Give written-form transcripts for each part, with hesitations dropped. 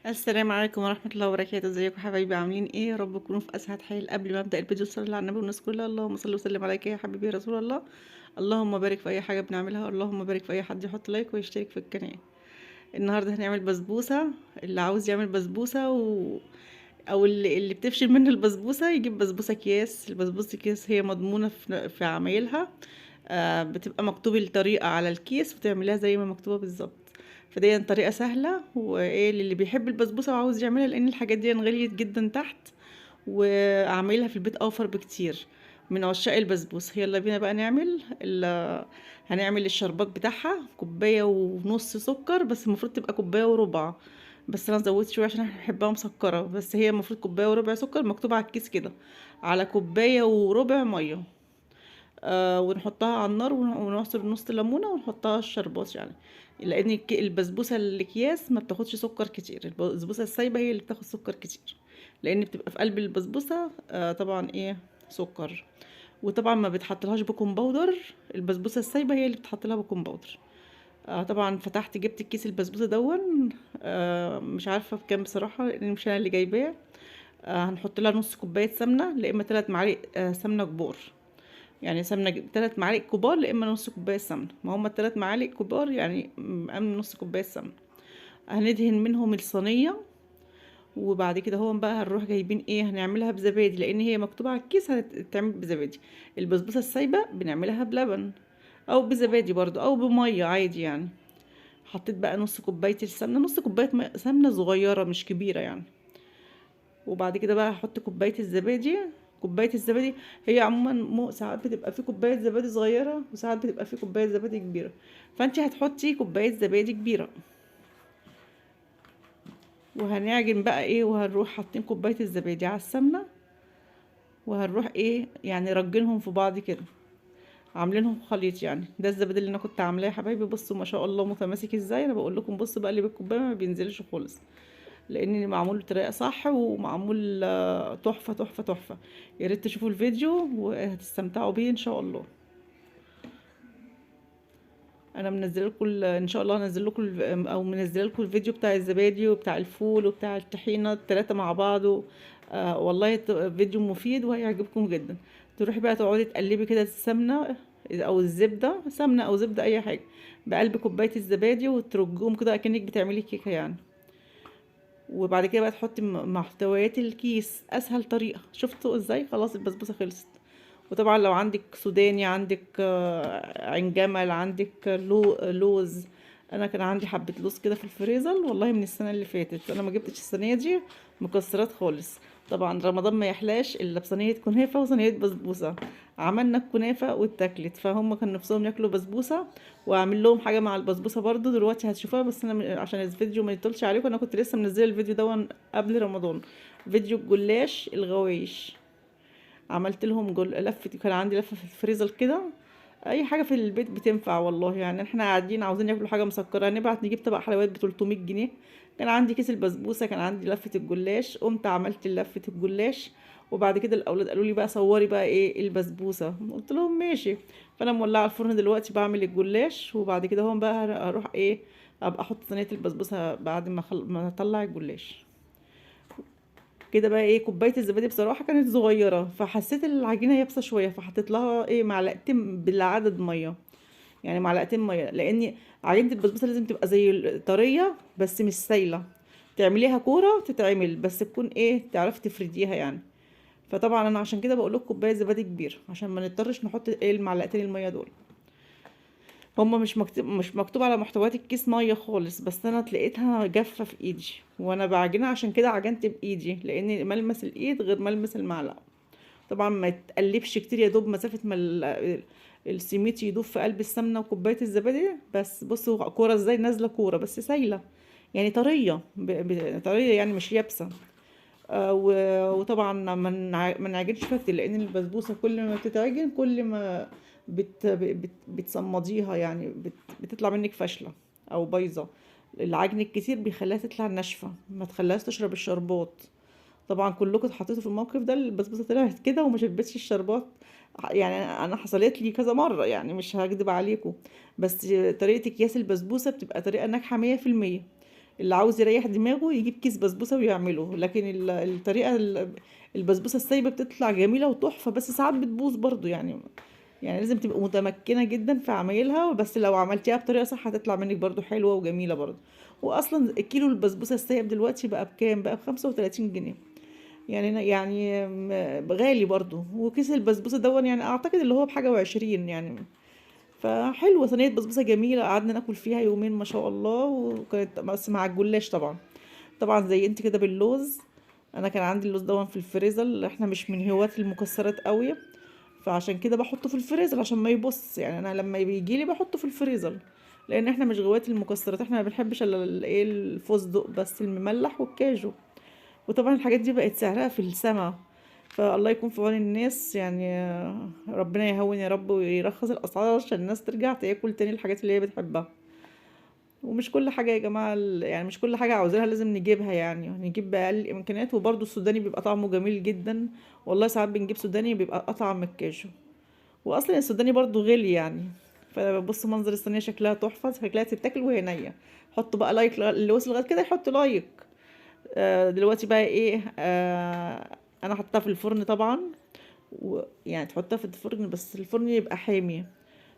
السلام عليكم ورحمة الله وبركاته. ازيكم حبايبي؟ عاملين ايه؟ يا رب تكونوا في اسعد حال. قبل ما ابدا الفيديو صلي على النبي والناس كلها. اللهم صل وسلم عليك يا حبيبي يا رسول الله. اللهم بارك في اي حاجه بنعملها، اللهم بارك في اي حد يحط لايك ويشترك في القناه. النهارده هنعمل بسبوسه. اللي عاوز يعمل بسبوسه او اللي بتفشل منه البسبوسه يجيب بسبوسه اكياس. البسبوسه اكياس هي مضمونه في عمايلها. بتبقى مكتوب الطريقة على الكيس وتعملها زي ما مكتوبة بالظبط. فدي طريقة سهلة وايه للي بيحب البسبوسة وعاوز يعملها، لان الحاجات دي غليت جدا تحت، واعملها في البيت اوفر بكتير من عشاق البسبوسة. يلا بينا بقى هنعمل الشربات بتاعها. كوباية ونص سكر، بس المفروض تبقى كوباية وربع، بس انا زودت شويه عشان انا بحبها مسكره. بس هي المفروض كوبايه وربع سكر، مكتوب على الكيس كده، على كوبايه وربع ميه. ونحطها على النار ونعصر نص ليمونه ونحطها الشربات يعني. لان البسبوسه الاكياس ما بتاخدش سكر كتير، البسبوسه السايبه هي اللي بتاخد سكر كتير، لان بتبقى في قلب البسبوسه طبعا ايه سكر. وطبعا ما بتحطلهاش بيكنج باودر. البسبوسه السايبه هي اللي بتحط لها بيكنج باودر. طبعا فتحت جبت الكيس البسبوسه دون. مش عارفه بكام بصراحه، لان مش انا اللي جايباه. هنحط لها نص كوبايه سمنه، لا اما 3 معالق سمنه كبار. يعني سمنه 3 معالق كبار، لا اما نص كوبايه سمنه. ما هم 3 معالق كبار يعني من نص كوبايه سمنه. هندهن منهم الصينيه. وبعد كده هو بقى هنروح جايبين ايه، هنعملها بزبادي، لان هي مكتوبه على الكيس هتتعمل بزبادي. البسبوسه السايبه بنعملها بلبن او بزبادي برضو او بميه عادي يعني. حطيت بقى نص كوبايه السمنه، نص كوبايه سمنه صغيره مش كبيره يعني. وبعد كده بقى هحط كوبايه الزبادي. كوبايه الزبادي هي عموما ساعات بتبقى في كوبايه زبادي صغيره، وساعات بتبقى في كوبايه زبادي كبيره. فانت هتحطي كوبايه زبادي كبيره. وهنعجن بقى ايه، وهنروح حاطين كوبايه الزبادي على السمنه، وهنروح ايه يعني رجنهم في بعض كده، عاملينهم خليط يعني. ده الزبادي اللي انا كنت عاملاه يا حبايبي. بصوا ما شاء الله متماسك ازاي. انا بقول لكم بصوا بقى، اللي بالكوبايه ما بينزلش خالص، لان معمول بطريقه صح ومعمول تحفه تحفه تحفه. يا ريت تشوفوا الفيديو وهتستمتعوا بيه ان شاء الله. انا منزله لكم ان شاء الله هنزل لكم او منزله لكم الفيديو بتاع الزبادي وبتاع الفول وبتاع الطحينه الثلاثه مع بعض والله فيديو مفيد وهيعجبكم جدا. تروحي بقى تقعدي تقلبي كده السمنه او الزبده، سمنه او زبده اي حاجه، بقلب كوبايه الزبادي وترجهم كده اكنك بتعملي كيكه يعني. وبعد كده بقى تحطي محتويات الكيس. اسهل طريقه. شفتوا ازاي؟ خلاص البسبوسه خلصت. وطبعا لو عندك سوداني، عندك عين جمل، عندك لوز. انا كان عندي حبه لوز كده في الفريزر والله من السنه اللي فاتت. انا ما جبتش الصينيه دي مكسرات خالص. طبعا رمضان ما يحلاش الا بصينيه كنافه وصينيه بسبوسه. عملنا الكنافه واتاكلت، فهم كان نفسهم ياكلوا بسبوسه، واعمل لهم حاجه مع البسبوسه برضو دلوقتي هتشوفوها. بس انا عشان الفيديو ما يطولش عليكم، انا كنت لسه منزله الفيديو ده قبل رمضان، فيديو الجلاش الغوايش. عملت لهم لفه، كان عندي لفه في الفريزر كده. اي حاجه في البيت بتنفع والله يعني. احنا قاعدين عاوزين ياكلوا حاجه مسكره، نبعت نجيب طبق حلويات ب 300 جنيه. كان عندي كيس البسبوسه، كان عندي لفه الجلاش، قمت عملت لفه الجلاش. وبعد كده الاولاد قالوا لي بقى صوري بقى ايه البسبوسه، قلت لهم ماشي. فانا مولعه الفرن دلوقتي بعمل الجلاش، وبعد كده هم بقى هروح ايه، ابقى احط صينيه البسبوسه بعد ما اطلع الجلاش. كده بقى ايه، كوبايه الزبادي بصراحه كانت صغيره، فحسيت العجينه يابسه شويه، فحطيت لها ايه معلقتين بالعدد ميه. يعني معلقتين ميه، لان عجينه البسبوسه لازم تبقى زي طريه بس مش سايله. تعمليها كوره تتعمل، بس تكون ايه تعرفي تفرديها يعني. فطبعا انا عشان كده بقول لكم كوبايه زبادي كبيره، عشان ما نضطرش نحط ايه المعلقتين الميه دول. هما مش مكتوب على محتويات الكيس ميه خالص، بس انا لقيتها جافه في ايدي وانا بعجنها، عشان كده عجنت بايدي، لان ملمس الايد غير ملمس المعلقه. طبعا ما تقلبش كتير، يا دوب مسافه ما السميد يدوب في قلب السمنه وكوبايه الزبادي بس. بصوا كوره ازاي نازله، كوره بس سايله يعني، طريه طريه يعني مش يابسه. وطبعا ما نعجنش فيها كتير، لان البسبوسه كل ما بتتعجن كل ما بتصمديها يعني، بتطلع منك فاشله او بايظه. العجن الكتير بيخليها تطلع ناشفه، ما تخليهاش تشرب الشربات. طبعا كلكم اتحطيتوا في الموقف ده، البسبوسه طلعت كده وما شربتش الشربات. يعني انا حصلت لي كذا مره يعني، مش هكدب عليكم. بس طريقه اكياس البسبوسه بتبقى طريقه ناجحه 100%. اللي عاوز يريح دماغه يجيب كيس بسبوسه ويعمله، لكن الطريقه البسبوسه السايبه بتطلع جميله وتحفه، بس ساعات بتبوظ برضو يعني. يعني لازم تبقى متمكنه جدا في عمايلها، بس لو عملتيها بطريقه صح هتطلع منك برضو حلوه وجميله برضو. واصلا الكيلو البسبوسه السايب دلوقتي بقى بكام؟ بقى ب35 جنيه. غالي برضو. وكيس البسبوسه دون يعني اعتقد اللي هو بحاجه و20 يعني. فحلوه صينيه بسبوسه جميله، قعدنا ناكل فيها يومين ما شاء الله، وكانت بس مع الجلاش طبعا. طبعا زي انت كده باللوز. انا كان عندي اللوز دون في الفريزر، احنا مش من هواة المكسرات قوي، فعشان كده بحطه في الفريزر عشان ما يبص يعني. انا لما بيجي لي بحطه في الفريزر، لان احنا مش غواة المكسرات، احنا ما بنحبش الا ايه الفستق بس المملح والكاجو. وطبعا الحاجات دي بقت سعرها في السما، فالله يكون في عون الناس يعني. ربنا يهون يا رب ويرخص الاسعار عشان الناس ترجع تاكل تاني الحاجات اللي هي بتحبها. ومش كل حاجة يا جماعة يعني مش كل حاجة عاوزينها لازم نجيبها، يعني نجيب بأقل الإمكانيات. وبرضه السوداني بيبقى طعمه جميل جدا. والله ساعات بنجيب سوداني بيبقى أطعم من الكاجو. وأصلا السوداني برضه غالي يعني. فبص منظر الصينية شكلها تحفة، شكلها تتاكل وهي نية. حطوا بقى لايك، اللي وصل لغاية كده يحط لايك. دلوقتي بقى ايه، انا حطيتها في الفرن طبعا. ويعني تحطها في الفرن بس الفرن يبقى حامي.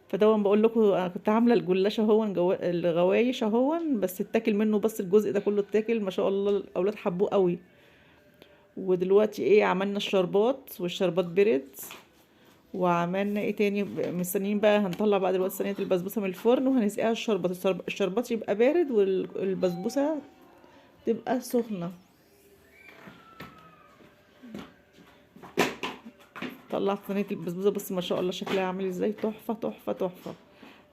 فدون بقول لكم انا كنت عامله الجلاش اهون الغوايش اهون، بس اتاكل منه بس الجزء ده كله اتاكل ما شاء الله، الاولاد حبوه قوي. ودلوقتي ايه، عملنا الشربات والشربات برد. وعملنا ايه تاني، مستنيين بقى هنطلع بقى دلوقتي صينيه البسبوسه من الفرن وهنسقيها الشربات. الشربات يبقى بارد والبسبوسه تبقى سخنه. طلعت صينيه البسبوسه بس ما شاء الله شكلها عامل ازاي، تحفه تحفه تحفه.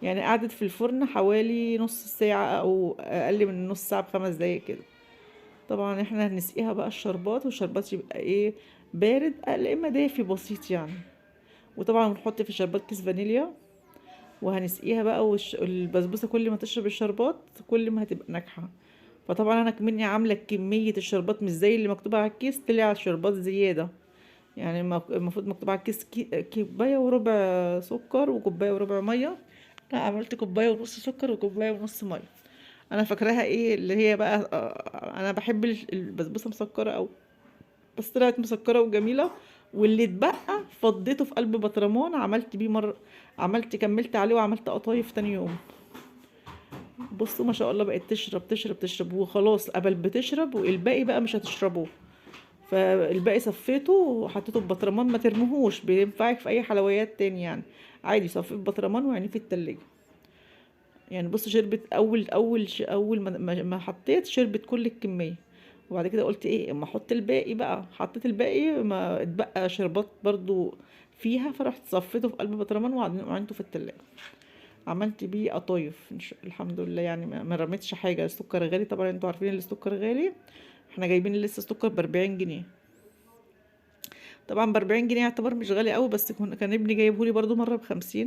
يعني قعدت في الفرن حوالي نص ساعه او اقل من نص ساعه ب5 دقايق كده. طبعا احنا هنسقيها بقى الشربات، والشربات يبقى ايه، بارد لا اما دافي بسيط يعني. وطبعا بنحط في الشربات كيس فانيليا. وهنسقيها بقى، والبسبوسه كل ما تشرب الشربات كل ما هتبقى ناجحه. فطبعا انا كمني عامله كميه الشربات مش زي اللي مكتوب على الكيس، طلع الشربات زياده. يعني المفروض مكتوب على الكيس كوبايه وربع سكر وكوبايه وربع ميه. لا عملت كوبايه ونص سكر وكوبايه ونص ميه. انا فاكراها ايه اللي هي بقى، انا بحب البسبوسه مسكره أوي، بس طلعت مسكرة وجميلة. واللي اتبقى فضيته في قلب بطرمان، عملت بيه مرة، كملت عليه وعملت قطايف تاني يوم. بصوا ما شاء الله بقت تشرب تشرب تشرب وخلاص، قبل بتشرب والباقي بقى مش هتشربوه. فالباقي صفيته وحطيته في بطرمان، ما ترموهوش بينفعك في اي حلويات تاني يعني. عادي صفيه في بطرمان وعينيه في التلاجة. يعني بص شربت اول ما حطيت شربت كل الكميه. وبعد كده قلت ايه اما احط الباقي بقى، حطيت الباقي ما اتبقى شربات برضو فيها، فرحت صفيته في قلب بطرمان وعينته في التلاجة. عملت بيه قطايف الحمد لله يعني، ما رميتش حاجه. السكر غالي طبعا، انتوا عارفين ان السكر غالي. احنا جايبين لسه السكر ب40 جنيه. طبعا ب40 جنيه يعتبر مش غالي قوي، بس كان ابني جايبهولي برضو مره ب50.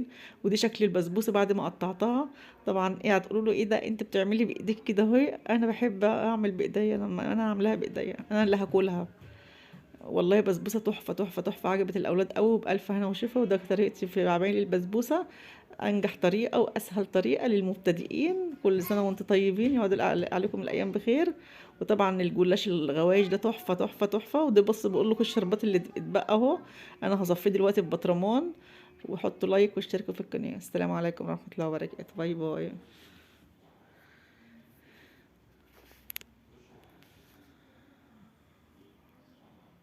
ودي شكل البسبوسه بعد ما قطعتها. طبعا ايه هتقولوا له ايه ده انت بتعملي بايديك كده اهي، انا بحب اعمل بايديا، انا عاملاها بايديا انا اللي هاكلها. والله بسبوسه تحفه تحفه تحفه، عجبت الاولاد قوي وبالف هنا وشفا. وده طريقتي في عمايل البسبوسه، انجح طريقه واسهل طريقه للمبتدئين. كل سنه وانتم طيبين، يقعد عليكم الايام بخير. وطبعا الجلاش الغوايش ده تحفه تحفه تحفه. وده بص بقول لكم الشربات اللي اتبقى اهو، انا هصفيه دلوقتي في بطرمان. وحطوا لايك واشتركوا في القناه. السلام عليكم ورحمه الله وبركاته، باي باي.